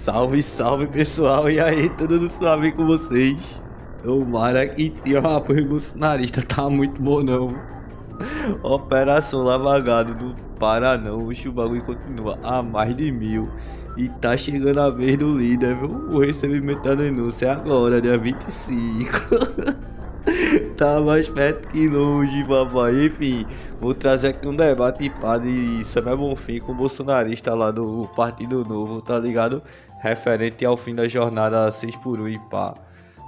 Salve, salve pessoal, e aí, tudo suave com vocês? Tomara que sim, o apoio bolsonarista tá muito bom não. Operação Lavagado não para não, oxe, o bagulho continua a mais de 1000. E tá chegando a vez do líder, viu? O recebimento da denúncia é agora, dia 25. Tá mais perto que longe, papai. Enfim, vou trazer aqui um debate pá de Samuel Bonfim com o bolsonarista lá do Partido Novo, tá ligado? Referente ao fim da jornada 6x1 e pá,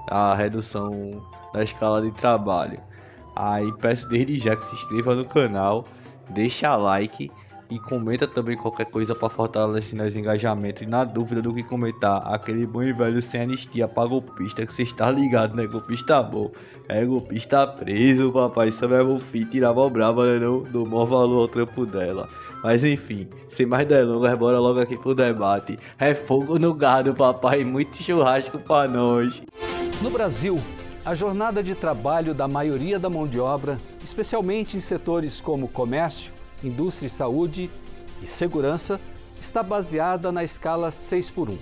a redução da escala de trabalho. Aí peço desde já que se inscreva no canal, deixa like e comenta também qualquer coisa para fortalecer nosso engajamento. E na dúvida do que comentar, aquele bom e velho sem anistia pra golpista, que você está ligado, né? Golpista bom, é golpista preso, papai. Samuel Bonfim tirava o brava, né? Não dou maior valor ao trampo dela. Mas enfim, sem mais delongas, bora logo aqui pro debate. É fogo no gado, papai, muito churrasco pra nós. No Brasil, a jornada de trabalho da maioria da mão de obra, especialmente em setores como comércio, indústria e saúde e segurança, está baseada na escala 6x1.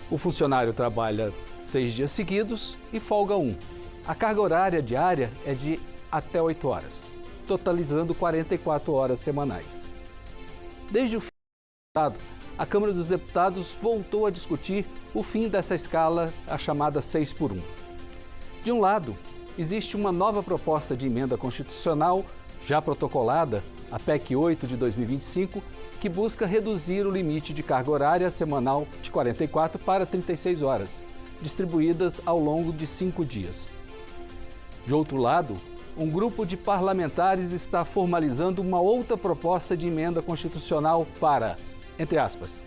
O funcionário trabalha 6 dias seguidos e folga 1. A carga horária diária é de até 8 horas, totalizando 44 horas semanais. Desde o fim do ano, a Câmara dos Deputados voltou a discutir o fim dessa escala, a chamada 6x1. De um lado, existe uma nova proposta de emenda constitucional já protocolada, a PEC 8 de 2025, que busca reduzir o limite de carga horária semanal de 44 para 36 horas, distribuídas ao longo de 5 dias. De outro lado, um grupo de parlamentares está formalizando uma outra proposta de emenda constitucional para, entre aspas,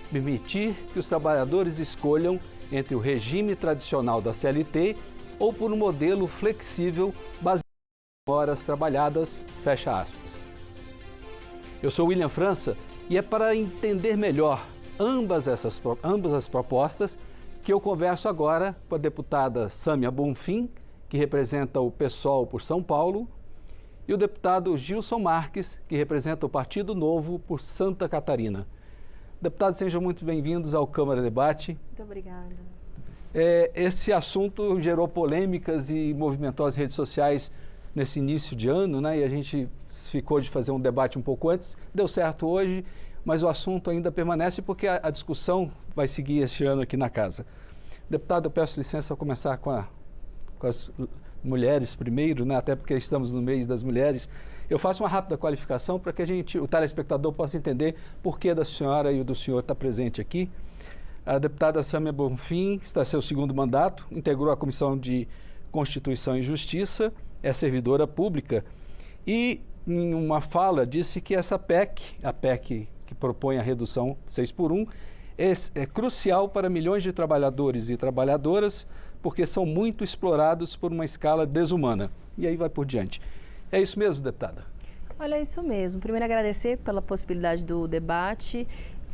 permitir que os trabalhadores escolham entre o regime tradicional da CLT ou por um modelo flexível baseado em horas trabalhadas, fecha aspas. Eu sou William França e é para entender melhor ambas as propostas que eu converso agora com a deputada Sâmia Bonfim, que representa o PSOL por São Paulo, e o deputado Gilson Marques, que representa o Partido Novo por Santa Catarina. Deputados, sejam muito bem-vindos ao Câmara Debate. Muito obrigada. Esse assunto gerou polêmicas e movimentou as redes sociais nesse início de ano, né? E a gente ficou de fazer um debate um pouco antes. Deu certo hoje, mas o assunto ainda permanece porque a discussão vai seguir este ano aqui na casa. Deputado, eu peço licença para começar com as mulheres primeiro, né? Até porque estamos no mês das mulheres. Eu faço uma rápida qualificação para que o telespectador possa entender por que da senhora e o do senhor estar presente aqui. A deputada Sâmia Bonfim está seu segundo mandato, integrou a Comissão de Constituição e Justiça, é servidora pública e, em uma fala, disse que essa PEC, a PEC que propõe a redução 6x1, é crucial para milhões de trabalhadores e trabalhadoras porque são muito explorados por uma escala desumana. E aí vai por diante. É isso mesmo, deputada? Olha, é isso mesmo. Primeiro, agradecer pela possibilidade do debate.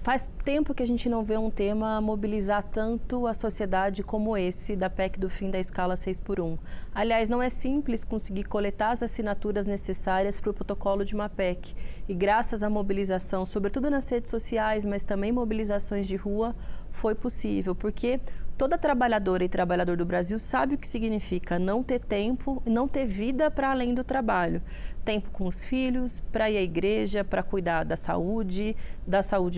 Faz tempo que a gente não vê um tema mobilizar tanto a sociedade como esse da PEC do fim da escala 6x1. Aliás, não é simples conseguir coletar as assinaturas necessárias para o protocolo de uma PEC. E graças à mobilização, sobretudo nas redes sociais, mas também mobilizações de rua, foi possível. Porque toda trabalhadora e trabalhador do Brasil sabe o que significa não ter tempo e não ter vida para além do trabalho. Tempo com os filhos, para ir à igreja, para cuidar da saúde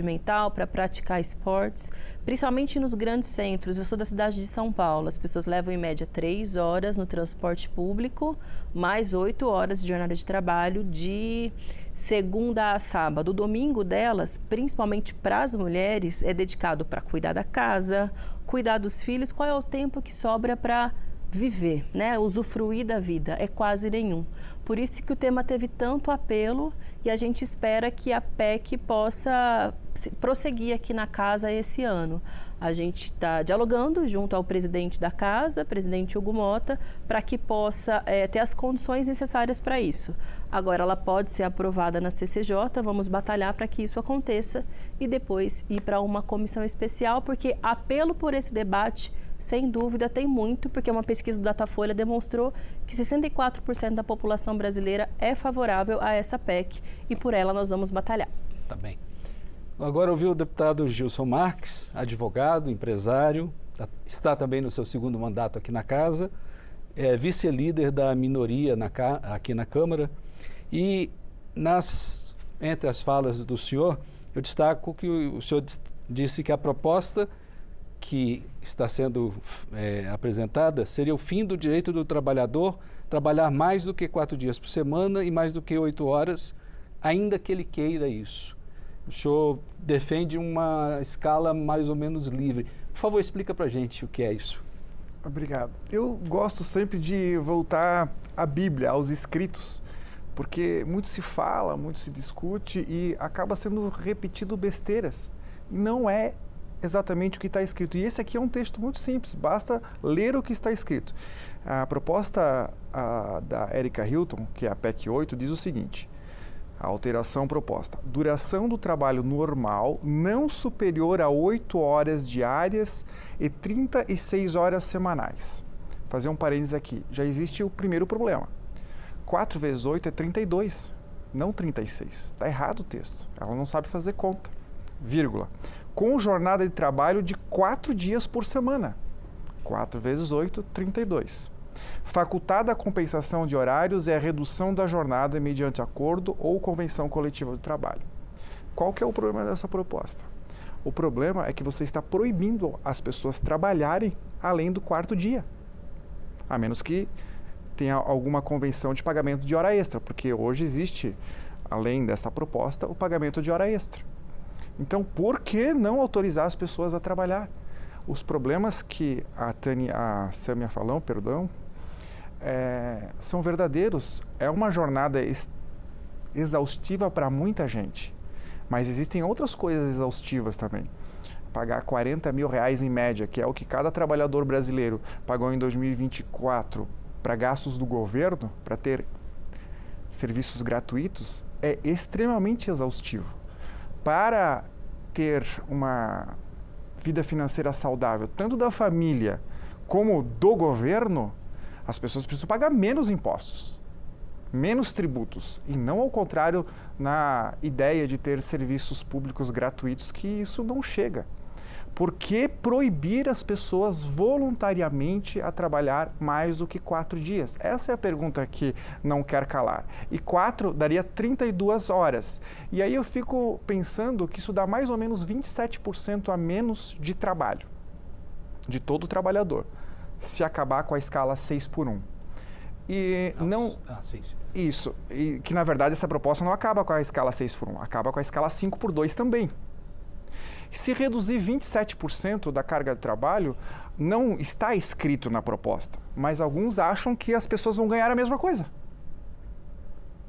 mental, para praticar esportes, principalmente nos grandes centros. Eu sou da cidade de São Paulo, as pessoas levam em média 3 horas no transporte público, mais 8 horas de jornada de trabalho de segunda a sábado. O domingo delas, principalmente para as mulheres, é dedicado para cuidar da casa, cuidar dos filhos. Qual é o tempo que sobra para viver, né? Usufruir da vida? É quase nenhum. Por isso que o tema teve tanto apelo e a gente espera que a PEC possa prosseguir aqui na casa esse ano. A gente está dialogando junto ao presidente da casa, presidente Hugo Mota, para que possa ter as condições necessárias para isso. Agora, ela pode ser aprovada na CCJ, vamos batalhar para que isso aconteça e depois ir para uma comissão especial, porque apelo por esse debate, sem dúvida, tem muito, porque uma pesquisa do Datafolha demonstrou que 64% da população brasileira é favorável a essa PEC e por ela nós vamos batalhar. Tá bem. Agora ouviu o deputado Gilson Marques, advogado, empresário, está também no seu segundo mandato aqui na Casa, é vice-líder da minoria aqui na Câmara. E entre as falas do senhor, eu destaco que o senhor disse que a proposta que está sendo apresentada seria o fim do direito do trabalhador trabalhar mais do que 4 dias por semana e mais do que 8 horas, ainda que ele queira isso. O senhor defende uma escala mais ou menos livre. Por favor, explica para a gente o que é isso. Obrigado. Eu gosto sempre de voltar à Bíblia, aos escritos, porque muito se fala, muito se discute e acaba sendo repetido besteiras. E não é exatamente o que está escrito. E esse aqui é um texto muito simples, basta ler o que está escrito. A proposta da Erika Hilton, que é a PEC 8, diz o seguinte: a alteração proposta: duração do trabalho normal não superior a 8 horas diárias e 36 horas semanais. Vou fazer um parênteses aqui, já existe o primeiro problema. 4 vezes 8 é 32, não 36. Está errado o texto, ela não sabe fazer conta. Vírgula. Com jornada de trabalho de 4 dias por semana. 4 vezes 8, 32. Facultada a compensação de horários é a redução da jornada mediante acordo ou convenção coletiva de trabalho. Qual que é o problema dessa proposta? O problema é que você está proibindo as pessoas trabalharem além do 4º dia. A menos que tenha alguma convenção de pagamento de hora extra, porque hoje existe, além dessa proposta, o pagamento de hora extra. Então, por que não autorizar as pessoas a trabalhar? Os problemas que a Sâmia falou, são verdadeiros. É uma jornada exaustiva para muita gente, mas existem outras coisas exaustivas também. Pagar R$40 mil em média, que é o que cada trabalhador brasileiro pagou em 2024 para gastos do governo, para ter serviços gratuitos, é extremamente exaustivo. Para ter uma vida financeira saudável, tanto da família como do governo, as pessoas precisam pagar menos impostos, menos tributos, e não ao contrário na ideia de ter serviços públicos gratuitos, que isso não chega. Por que proibir as pessoas voluntariamente a trabalhar mais do que 4 dias? Essa é a pergunta que não quer calar. E 4 daria 32 horas. E aí eu fico pensando que isso dá mais ou menos 27% a menos de trabalho, de todo trabalhador, se acabar com a escala 6x1. E não... sim. Isso. E que, na verdade, essa proposta não acaba com a escala 6x1, acaba com a escala 5x2 também. Se reduzir 27% da carga de trabalho, não está escrito na proposta, mas alguns acham que as pessoas vão ganhar a mesma coisa.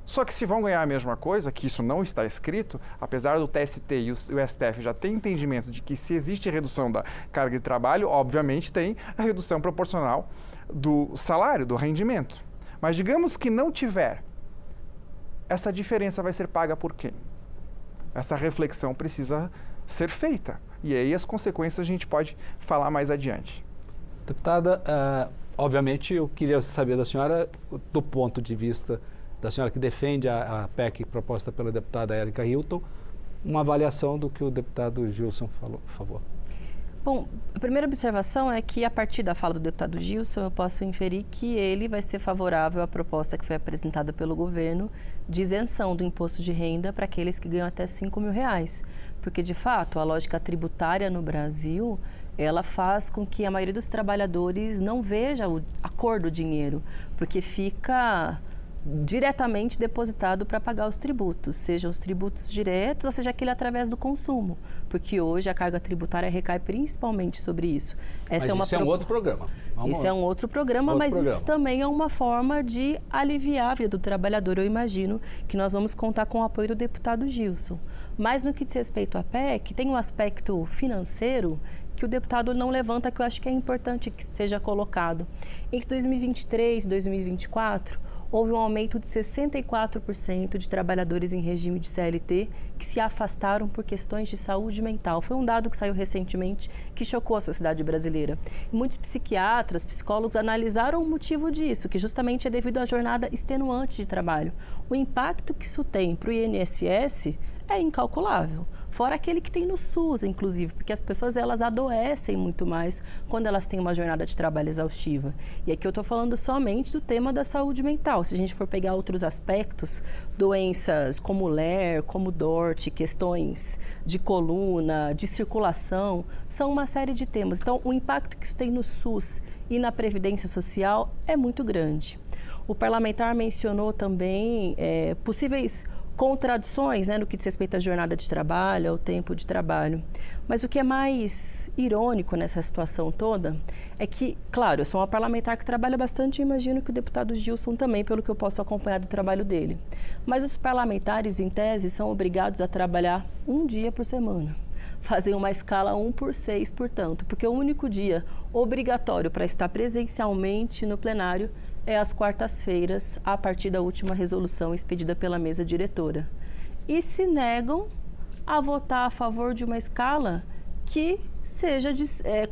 Só que se vão ganhar a mesma coisa, que isso não está escrito, apesar do TST e o STF já ter entendimento de que se existe redução da carga de trabalho, obviamente tem a redução proporcional do salário, do rendimento. Mas digamos que não tiver, essa diferença vai ser paga por quem? Essa reflexão precisa ser feita. E aí as consequências a gente pode falar mais adiante. Deputada, obviamente eu queria saber da senhora, do ponto de vista da senhora que defende a PEC proposta pela deputada Erika Hilton, uma avaliação do que o deputado Gilson falou, por favor. Bom, a primeira observação é que, a partir da fala do deputado Gilson, eu posso inferir que ele vai ser favorável à proposta que foi apresentada pelo governo de isenção do imposto de renda para aqueles que ganham até R$5 mil. Porque, de fato, a lógica tributária no Brasil, ela faz com que a maioria dos trabalhadores não veja a cor do dinheiro, porque fica diretamente depositado para pagar os tributos, sejam os tributos diretos ou seja aquele através do consumo, porque hoje a carga tributária recai principalmente sobre isso. Isso é um outro programa. Isso é um outro programa, isso também é uma forma de aliviar a vida do trabalhador. Eu imagino que nós vamos contar com o apoio do deputado Gilson. Mas no que diz respeito à PEC, tem um aspecto financeiro que o deputado não levanta, que eu acho que é importante que seja colocado. Entre 2023 e 2024, houve um aumento de 64% de trabalhadores em regime de CLT que se afastaram por questões de saúde mental. Foi um dado que saiu recentemente que chocou a sociedade brasileira. E muitos psiquiatras, psicólogos analisaram o motivo disso, que justamente é devido à jornada extenuante de trabalho. O impacto que isso tem para o INSS é incalculável. fora aquele que tem no SUS, inclusive, porque as pessoas elas adoecem muito mais quando elas têm uma jornada de trabalho exaustiva. E aqui eu estou falando somente do tema da saúde mental. Se a gente for pegar outros aspectos, doenças como LER, como DORT, questões de coluna, de circulação, são uma série de temas. Então, o impacto que isso tem no SUS e na Previdência Social é muito grande. O parlamentar mencionou também possíveis contradições, no que diz respeito à jornada de trabalho, ao tempo de trabalho. Mas o que é mais irônico nessa situação toda é que, claro, eu sou uma parlamentar que trabalha bastante e imagino que o deputado Gilson também, pelo que eu posso acompanhar do trabalho dele. Mas os parlamentares, em tese, são obrigados a trabalhar um dia por semana. Fazem uma escala 1/6, portanto, porque o único dia obrigatório para estar presencialmente no plenário é às quartas-feiras, a partir da última resolução expedida pela mesa diretora. E se negam a votar a favor de uma escala que seja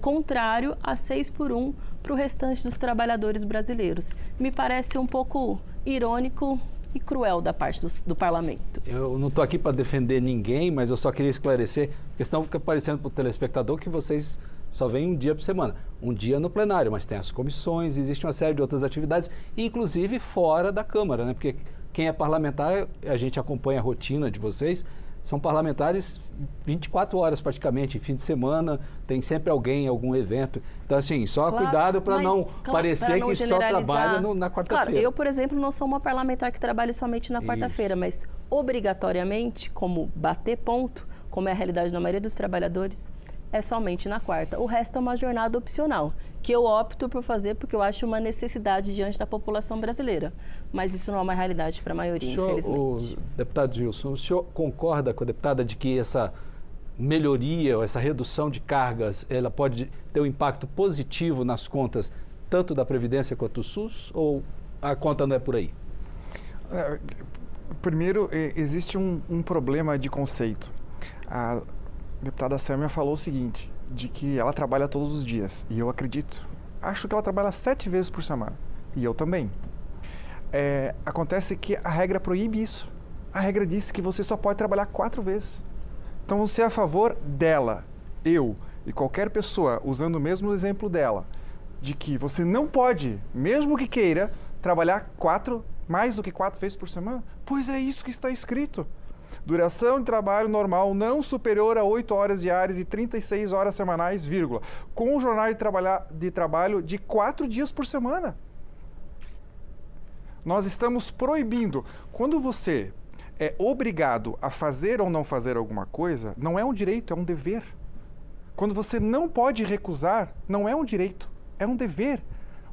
contrário a 6/1 para o restante dos trabalhadores brasileiros. Me parece um pouco irônico e cruel da parte do parlamento. Eu não estou aqui para defender ninguém, mas eu só queria esclarecer, porque senão fica parecendo para o telespectador que vocês só vêm um dia por semana. Um dia no plenário, mas tem as comissões, existe uma série de outras atividades, inclusive fora da Câmara, né? Porque quem é parlamentar, a gente acompanha a rotina de vocês, são parlamentares 24 horas praticamente, fim de semana, tem sempre alguém, algum evento. Então, assim, só claro, cuidado para não parecer não que só trabalha na quarta-feira. Claro, eu, por exemplo, não sou uma parlamentar que trabalha somente na quarta-feira, mas obrigatoriamente, como bater ponto, como é a realidade da maioria dos trabalhadores, é somente na quarta. O resto é uma jornada opcional, que eu opto por fazer porque eu acho uma necessidade diante da população brasileira. Mas isso não é uma realidade para a maioria, infelizmente. O deputado Gilson, o senhor concorda com a deputada de que essa melhoria, ou essa redução de cargas, ela pode ter um impacto positivo nas contas, tanto da Previdência quanto do SUS, ou a conta não é por aí? Primeiro, existe um problema de conceito. A deputada Sâmia falou o seguinte, de que ela trabalha todos os dias, e eu acredito. Acho que ela trabalha 7 vezes por semana, e eu também. Acontece que a regra proíbe isso. A regra diz que você só pode trabalhar 4 vezes. Então, você é a favor dela, eu e qualquer pessoa, usando o mesmo exemplo dela, de que você não pode, mesmo que queira, trabalhar mais do que 4 vezes por semana? Pois é isso que está escrito. Duração de trabalho normal não superior a 8 horas diárias e 36 horas semanais, vírgula, com jornada de trabalho de 4 dias por semana. Nós estamos proibindo. Quando você é obrigado a fazer ou não fazer alguma coisa, não é um direito, é um dever. Quando você não pode recusar, não é um direito, é um dever.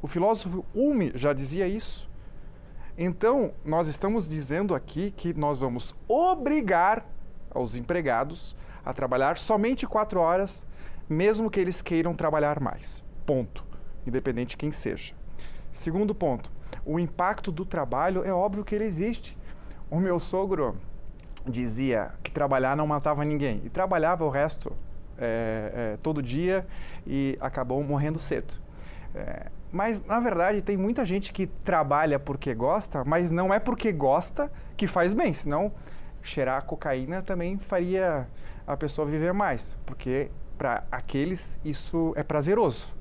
O filósofo Hume já dizia isso. Então, nós estamos dizendo aqui que nós vamos obrigar os empregados a trabalhar somente 4 horas, mesmo que eles queiram trabalhar mais. Ponto. Independente de quem seja. Segundo ponto, o impacto do trabalho é óbvio que ele existe. O meu sogro dizia que trabalhar não matava ninguém. E trabalhava o resto todo dia e acabou morrendo cedo. Mas, na verdade, tem muita gente que trabalha porque gosta, mas não é porque gosta que faz bem. Senão, cheirar cocaína também faria a pessoa viver mais, porque para aqueles isso é prazeroso.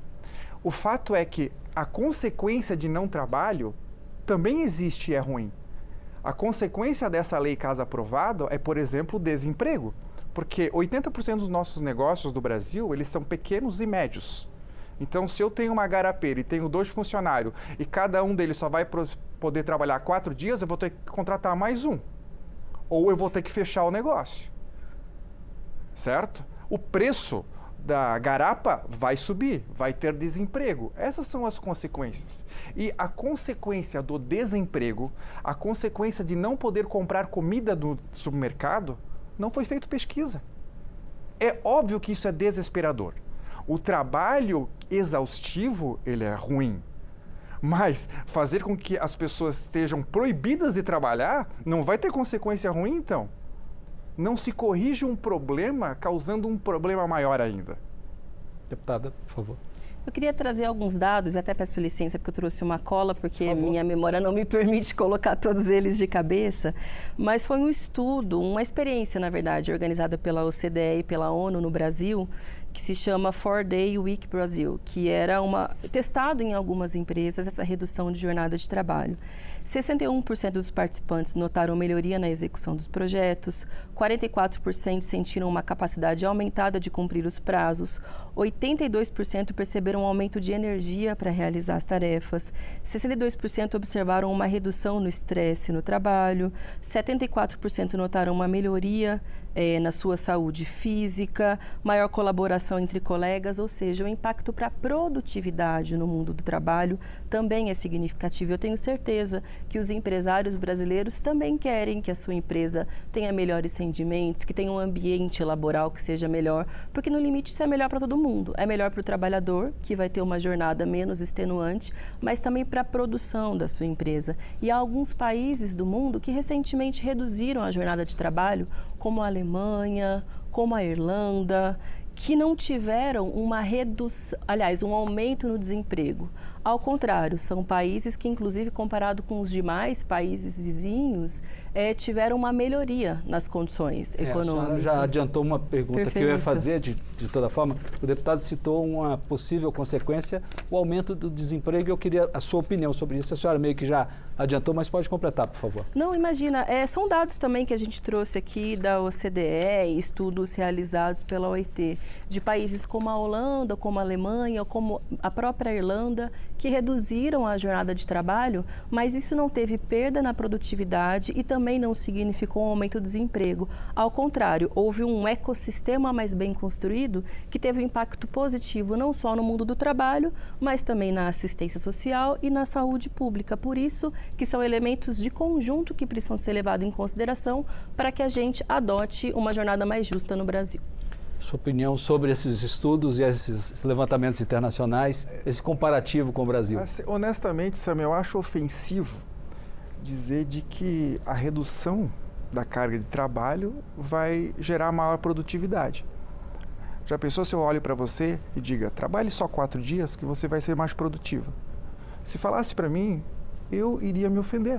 O fato é que a consequência de não trabalho também existe e é ruim. A consequência dessa lei, caso aprovada, é, por exemplo, o desemprego. Porque 80% dos nossos negócios do Brasil, eles são pequenos e médios. Então, se eu tenho uma garapeira e tenho 2 funcionários e cada um deles só vai poder trabalhar 4 dias, eu vou ter que contratar mais um. Ou eu vou ter que fechar o negócio. Certo? O preço da garapa vai subir, vai ter desemprego. Essas são as consequências. E a consequência do desemprego, a consequência de não poder comprar comida do supermercado, não foi feita pesquisa. É óbvio que isso é desesperador. O trabalho exaustivo, ele é ruim. Mas fazer com que as pessoas sejam proibidas de trabalhar, não vai ter consequência ruim, então? Não se corrige um problema causando um problema maior ainda. Deputada, por favor. Eu queria trazer alguns dados, até peço licença porque eu trouxe uma cola, porque minha memória não me permite colocar todos eles de cabeça, mas foi um estudo, uma experiência, na verdade, organizada pela OCDE e pela ONU no Brasil, que se chama 4-Day Week Brasil, que era testado em algumas empresas essa redução de jornada de trabalho. 61% dos participantes notaram melhoria na execução dos projetos, 44% sentiram uma capacidade aumentada de cumprir os prazos, 82% perceberam um aumento de energia para realizar as tarefas, 62% observaram uma redução no estresse no trabalho, 74% notaram uma melhoria na sua saúde física, maior colaboração entre colegas, ou seja, o impacto para a produtividade no mundo do trabalho também é significativo. Eu tenho certeza que os empresários brasileiros também querem que a sua empresa tenha melhores rendimentos, que tenha um ambiente laboral que seja melhor, porque no limite isso é melhor para todo mundo. É melhor para o trabalhador, que vai ter uma jornada menos extenuante, mas também para a produção da sua empresa. E há alguns países do mundo que recentemente reduziram a jornada de trabalho, como a Alemanha, como a Irlanda, que não tiveram uma redução, aliás, um aumento no desemprego. Ao contrário, são países que, inclusive, comparado com os demais países vizinhos, tiveram uma melhoria nas condições econômicas. A senhora já adiantou uma pergunta que eu ia fazer, de toda forma. O deputado citou uma possível consequência, o aumento do desemprego, e eu queria a sua opinião sobre isso. A senhora meio que já adiantou, mas pode completar, por favor. Não, imagina, são dados também que a gente trouxe aqui da OCDE, estudos realizados pela OIT, de países como a Holanda, como a Alemanha, como a própria Irlanda, que reduziram a jornada de trabalho, mas isso não teve perda na produtividade e também não significou um aumento do desemprego. Ao contrário, houve um ecossistema mais bem construído que teve um impacto positivo não só no mundo do trabalho, mas também na assistência social e na saúde pública. Por isso que são elementos de conjunto que precisam ser levados em consideração para que a gente adote uma jornada mais justa no Brasil. Sua opinião sobre esses estudos e esses levantamentos internacionais, esse comparativo com o Brasil? Honestamente, Sam, eu acho ofensivo dizer de que a redução da carga de trabalho vai gerar maior produtividade. Já pensou se eu olho para você e diga, trabalhe só 4 dias que você vai ser mais produtiva? Se falasse para mim, eu iria me ofender.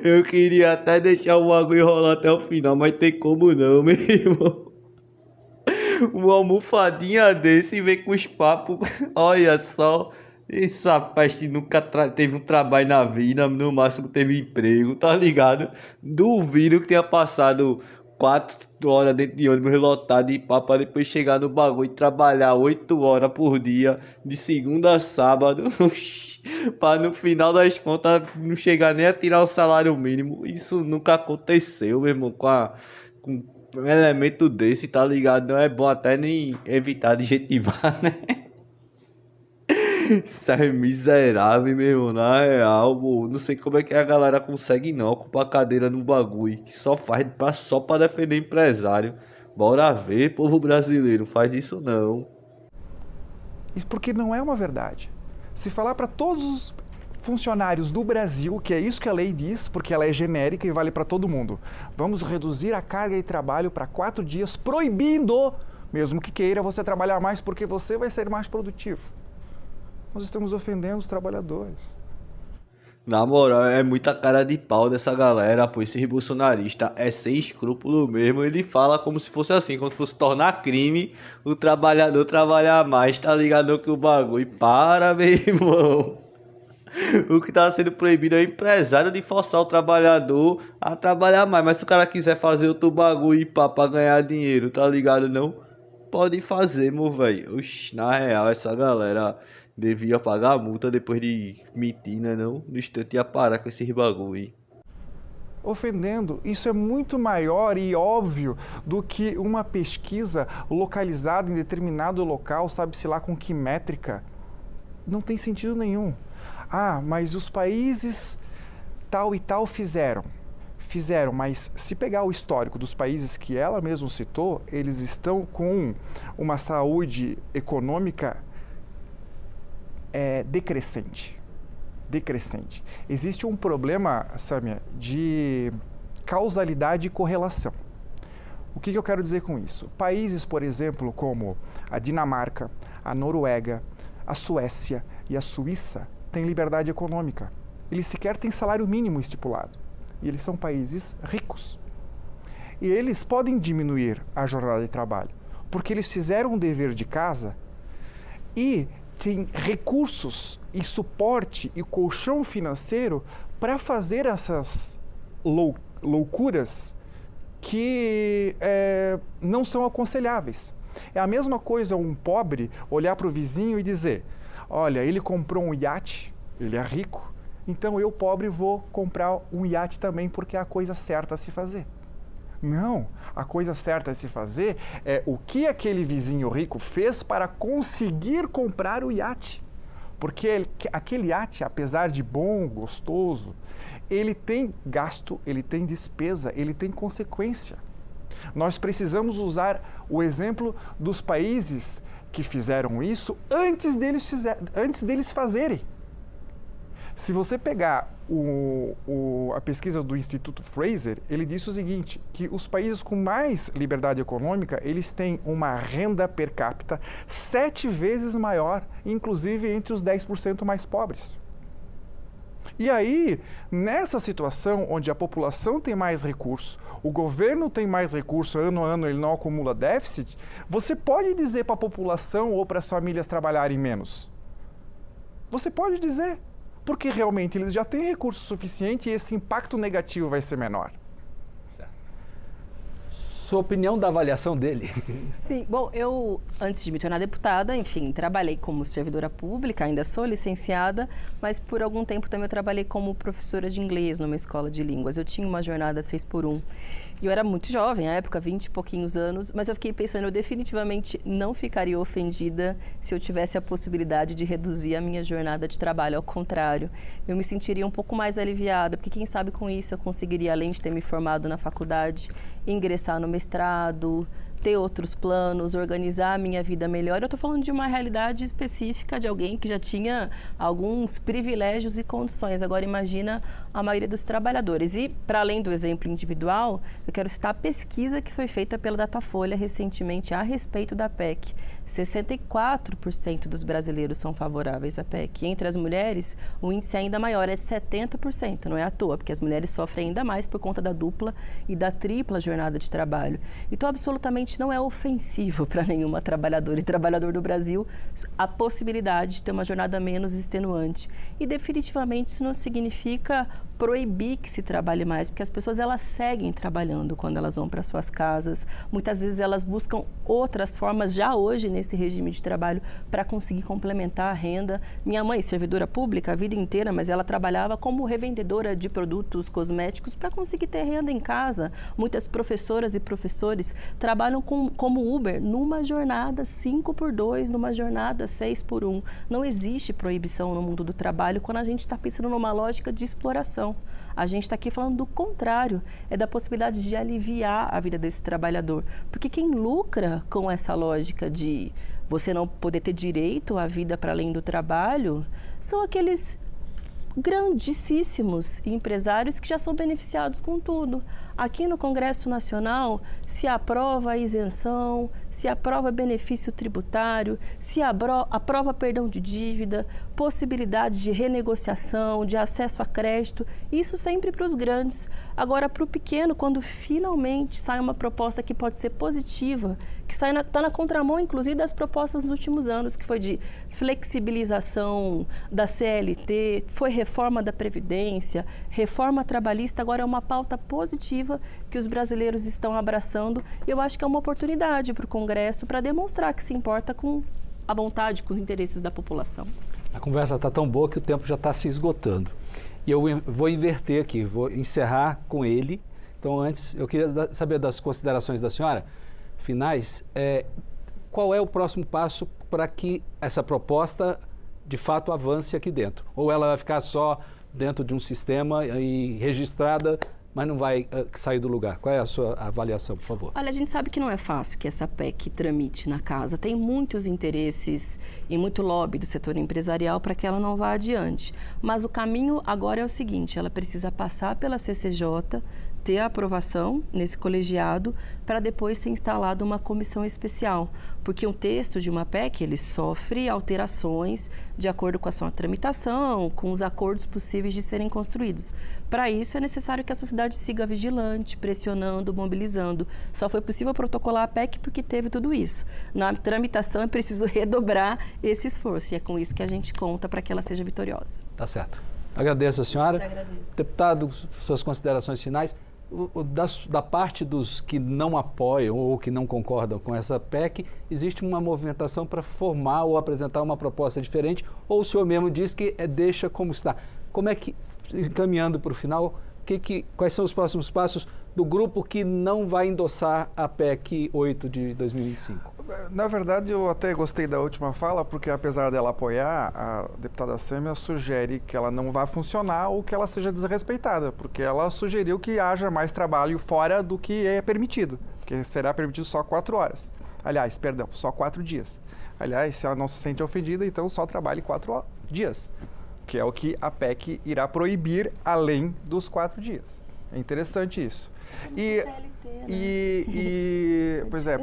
Eu queria até deixar o bagulho rolar até o final, mas tem como não, meu irmão. Uma almofadinha desse vem com os papos. Olha só, essa peste nunca teve um trabalho na vida, no máximo teve emprego, tá ligado? Duvido que tenha passado 4 horas dentro de ônibus lotado de papo para depois chegar no bagulho e trabalhar 8 horas por dia, de segunda a sábado, para no final das contas não chegar nem a tirar o salário mínimo. Isso nunca aconteceu, meu irmão, com um elemento desse, tá ligado? Não é bom até nem evitar adjetivar, né? Isso é miserável, meu irmão, na real, pô. Não sei como é que a galera consegue não ocupar a cadeira no bagulho, que só faz só pra defender empresário. Bora ver, povo brasileiro, faz isso não. Porque não é uma verdade. Se falar para todos os funcionários do Brasil, que é isso que a lei diz, porque ela é genérica e vale para todo mundo, vamos reduzir a carga de trabalho para 4 dias, proibindo, mesmo que queira, você trabalhar mais, porque você vai ser mais produtivo. Nós estamos ofendendo os trabalhadores. Na moral, é muita cara de pau dessa galera, pô. Esse bolsonarista é sem escrúpulo mesmo. Ele fala como se fosse assim, como se fosse tornar crime o trabalhador trabalhar mais, tá ligado que o bagulho. Para, meu irmão. O que tá sendo proibido é o empresário de forçar o trabalhador a trabalhar mais. Mas se o cara quiser fazer outro bagulho e pá, pra ganhar dinheiro, tá ligado não? Pode fazer, meu velho. Oxi, na real, essa galera devia pagar a multa depois de mentir, né não? No instante ia parar com esses bagulho. Ofendendo, isso é muito maior e óbvio do que uma pesquisa localizada em determinado local, sabe-se lá com que métrica. Não tem sentido nenhum. Ah, mas os países tal e tal fizeram, mas se pegar o histórico dos países que ela mesma citou, eles estão com uma saúde econômica decrescente. Existe um problema, Sâmia, de causalidade e correlação. O que eu quero dizer com isso? Países, por exemplo, como a Dinamarca, a Noruega, a Suécia e a Suíça têm liberdade econômica. Eles sequer têm salário mínimo estipulado. E eles são países ricos. E eles podem diminuir a jornada de trabalho, porque eles fizeram um dever de casa e têm recursos e suporte e colchão financeiro para fazer essas loucuras que não são aconselháveis. É a mesma coisa um pobre olhar para o vizinho e dizer: olha, ele comprou um iate, ele é rico, então eu, pobre, vou comprar um iate também porque é a coisa certa a se fazer. Não, a coisa certa a se fazer é o que aquele vizinho rico fez para conseguir comprar o iate. Porque aquele iate, apesar de bom, gostoso, ele tem gasto, ele tem despesa, ele tem consequência. Nós precisamos usar o exemplo dos países que fizeram isso antes deles fazerem. Se você pegar a pesquisa do Instituto Fraser, ele disse o seguinte, que os países com mais liberdade econômica, eles têm uma renda per capita 7 vezes maior, inclusive entre os 10% mais pobres. E aí, nessa situação onde a população tem mais recursos, o governo tem mais recursos, ano a ano ele não acumula déficit, você pode dizer para a população ou para as famílias trabalharem menos? Você pode dizer, porque realmente eles já têm recurso suficiente e esse impacto negativo vai ser menor. Sua opinião da avaliação dele? Sim, bom, eu, antes de me tornar deputada, enfim, trabalhei como servidora pública, ainda sou licenciada, mas por algum tempo também eu trabalhei como professora de inglês numa escola de línguas. Eu tinha uma jornada 6x1 e eu era muito jovem, à época, 20 e pouquinhos anos, mas eu fiquei pensando, eu definitivamente não ficaria ofendida se eu tivesse a possibilidade de reduzir a minha jornada de trabalho. Ao contrário, eu me sentiria um pouco mais aliviada, porque quem sabe com isso eu conseguiria, além de ter me formado na faculdade, ingressar no mestrado, ter outros planos, organizar a minha vida melhor. Eu estou falando de uma realidade específica de alguém que já tinha alguns privilégios e condições. Agora imagina a maioria dos trabalhadores. E, para além do exemplo individual, eu quero citar a pesquisa que foi feita pela Datafolha recentemente a respeito da PEC. 64% dos brasileiros são favoráveis à PEC. Entre as mulheres, o índice é ainda maior, é de 70%. Não é à toa, porque as mulheres sofrem ainda mais por conta da dupla e da tripla jornada de trabalho. Então, absolutamente não é ofensivo para nenhuma trabalhadora e trabalhador do Brasil a possibilidade de ter uma jornada menos extenuante. E definitivamente isso não significa proibir que se trabalhe mais, porque as pessoas elas seguem trabalhando quando elas vão para suas casas. Muitas vezes elas buscam outras formas já hoje nesse regime de trabalho para conseguir complementar a renda. Minha mãe, servidora pública a vida inteira, mas ela trabalhava como revendedora de produtos cosméticos para conseguir ter renda em casa. Muitas professoras e professores trabalham como Uber numa jornada 5x2, numa jornada 6x1. Não existe proibição no mundo do trabalho quando a gente está pensando numa lógica de exploração. A gente está aqui falando do contrário, é da possibilidade de aliviar a vida desse trabalhador. Porque quem lucra com essa lógica de você não poder ter direito à vida para além do trabalho são aqueles grandíssimos empresários que já são beneficiados com tudo. Aqui no Congresso Nacional se aprova a isenção, se aprova benefício tributário, se aprova perdão de dívida, possibilidade de renegociação, de acesso a crédito, isso sempre para os grandes. Agora, para o pequeno, quando finalmente sai uma proposta que pode ser positiva, que está na contramão, inclusive, das propostas nos últimos anos, que foi de flexibilização da CLT, foi reforma da Previdência, reforma trabalhista, agora é uma pauta positiva que os brasileiros estão abraçando. E eu acho que é uma oportunidade para o Congresso para demonstrar que se importa com a vontade, com os interesses da população. A conversa está tão boa que o tempo já está se esgotando. E eu vou inverter aqui, vou encerrar com ele. Então, antes, eu queria saber das considerações da senhora, finais, qual é o próximo passo para que essa proposta, de fato, avance aqui dentro? Ou ela vai ficar só dentro de um sistema e registrada, mas não vai sair do lugar? Qual é a sua avaliação, por favor? Olha, a gente sabe que não é fácil que essa PEC tramite na casa. Tem muitos interesses e muito lobby do setor empresarial para que ela não vá adiante. Mas o caminho agora é o seguinte, ela precisa passar pela CCJ, ter a aprovação nesse colegiado para depois ser instalada uma comissão especial, porque um texto de uma PEC, ele sofre alterações de acordo com a sua tramitação, com os acordos possíveis de serem construídos. Para isso, é necessário que a sociedade siga vigilante, pressionando, mobilizando. Só foi possível protocolar a PEC porque teve tudo isso. Na tramitação, é preciso redobrar esse esforço, e é com isso que a gente conta para que ela seja vitoriosa. Tá certo. Agradeço a senhora. Te agradeço. Deputado, suas considerações finais. Da parte dos que não apoiam ou que não concordam com essa PEC, existe uma movimentação para formar ou apresentar uma proposta diferente, ou o senhor mesmo diz que deixa como está? Como é que, encaminhando para o final, quais são os próximos passos do grupo que não vai endossar a PEC 8 de 2025? Na verdade, eu até gostei da última fala, porque apesar dela apoiar, a deputada Sâmia sugere que ela não vá funcionar ou que ela seja desrespeitada, porque ela sugeriu que haja mais trabalho fora do que é permitido, que será permitido só 4 horas. Aliás, perdão, só 4 dias. Aliás, se ela não se sente ofendida, então só trabalhe 4 dias, que é o que a PEC irá proibir além dos 4 dias. É interessante isso. Pois é,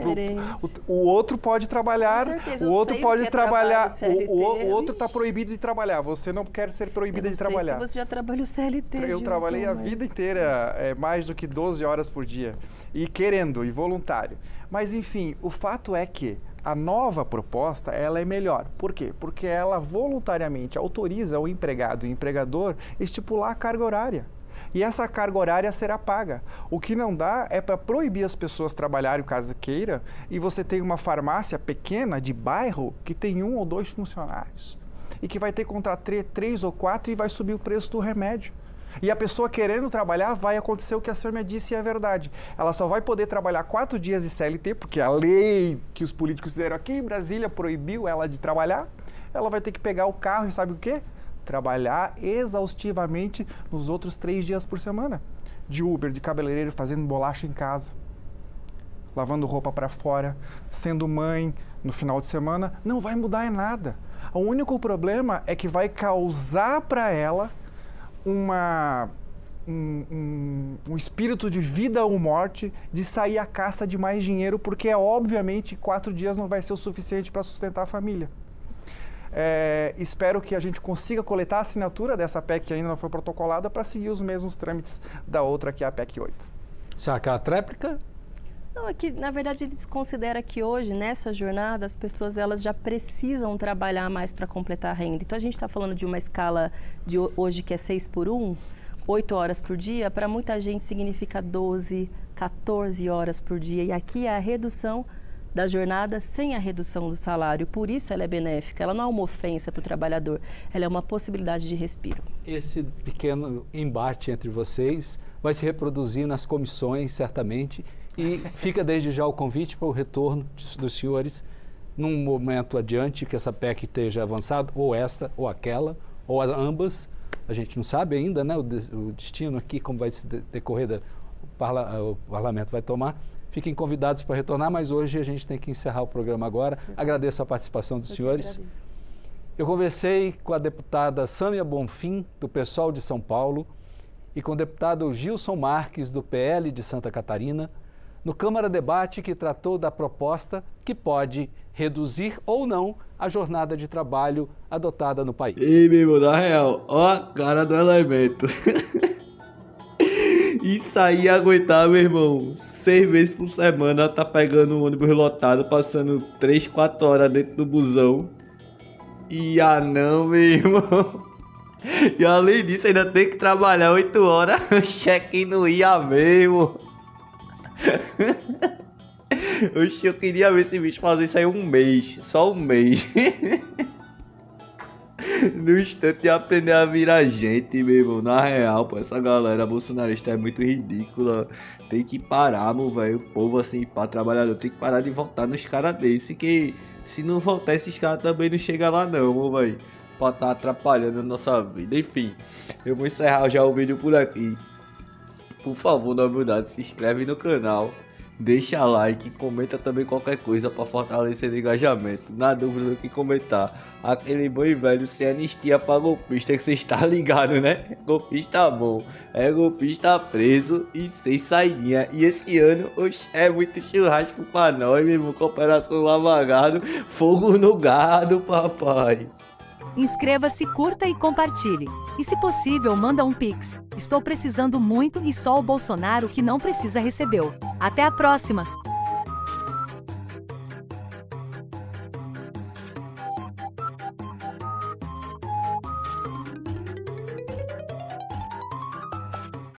o outro pode trabalhar, o outro pode trabalhar, o outro está proibido de trabalhar, você não quer ser proibida de trabalhar. Se você já trabalhou CLT, Eu trabalhei a vida inteira, mais do que 12 horas por dia, e querendo, e voluntário. Mas enfim, o fato é que a nova proposta, ela é melhor. Por quê? Porque ela voluntariamente autoriza o empregado e o empregador estipular a carga horária. E essa carga horária será paga. O que não dá é para proibir as pessoas trabalharem caso queira, e você tem uma farmácia pequena de bairro que tem 1 ou 2 funcionários e que vai ter que contratar 3 ou 4 e vai subir o preço do remédio. E a pessoa querendo trabalhar, vai acontecer o que a Sâmia disse e é verdade. Ela só vai poder trabalhar 4 dias de CLT, porque a lei que os políticos fizeram aqui em Brasília proibiu ela de trabalhar. Ela vai ter que pegar o carro e sabe o quê? Trabalhar exaustivamente nos outros 3 dias por semana. De Uber, de cabeleireiro, fazendo bolacha em casa, lavando roupa para fora, sendo mãe no final de semana. Não vai mudar em nada. O único problema é que vai causar para ela um espírito de vida ou morte, de sair à caça de mais dinheiro, porque obviamente 4 dias não vai ser o suficiente para sustentar a família. Espero que a gente consiga coletar a assinatura dessa PEC que ainda não foi protocolada para seguir os mesmos trâmites da outra, que é a PEC 8. Será que é a tréplica? Não, é que, na verdade, eles consideram que hoje, nessa jornada, as pessoas elas já precisam trabalhar mais para completar a renda. Então, a gente está falando de uma escala de hoje que é 6 por 1, 8 horas por dia, para muita gente significa 12, 14 horas por dia. E aqui é a redução da jornada sem a redução do salário. Por isso ela é benéfica, ela não é uma ofensa para o trabalhador, ela é uma possibilidade de respiro. Esse pequeno embate entre vocês vai se reproduzir nas comissões, certamente, e fica desde já o convite para o retorno dos senhores num momento adiante que essa PEC esteja avançada, ou essa, ou aquela, ou ambas. A gente não sabe ainda, né, o destino aqui, como vai se decorrer, o parlamento vai tomar. Fiquem convidados para retornar, mas hoje a gente tem que encerrar o programa agora. Agradeço a participação dos senhores. Eu conversei com a deputada Sâmia Bonfim, do PSOL de São Paulo, e com o deputado Gilson Marques, do PL de Santa Catarina, no Câmara Debate, que tratou da proposta que pode reduzir ou não a jornada de trabalho adotada no país. Ei, meu irmão, na real, ó a cara do elemento. Isso aí aguentar, meu irmão, 6 vezes por semana, tá pegando um ônibus lotado, passando 3, 4 horas dentro do busão. E não, meu irmão. E além disso, ainda tem que trabalhar 8 horas, o cheque não ia mesmo. Oxe, eu queria ver esse bicho fazer isso aí 1 mês, só 1 mês. No instante de aprender a virar gente, meu irmão, na real, pô, essa galera bolsonarista é muito ridícula. Tem que parar, meu velho, o povo assim, pra trabalhador, tem que parar de votar nos caras desse, que se não votar esses caras também não chega lá não, meu velho, pra tá atrapalhando a nossa vida. Enfim, eu vou encerrar já o vídeo por aqui. Por favor, na humildade, se inscreve no canal, Deixa like, comenta também qualquer coisa pra fortalecer o engajamento. Na dúvida do que comentar, aquele bom e velho sem anistia pra golpista que você está ligado, né? Golpista bom, é golpista preso e sem saidinha. E esse ano, oxe, é muito churrasco pra nós, meu irmão, com a Operação Lava Gado, fogo no gado, papai. Inscreva-se, curta e compartilhe. E se possível, manda um Pix. Estou precisando muito e só o Bolsonaro que não precisa recebeu. Até a próxima!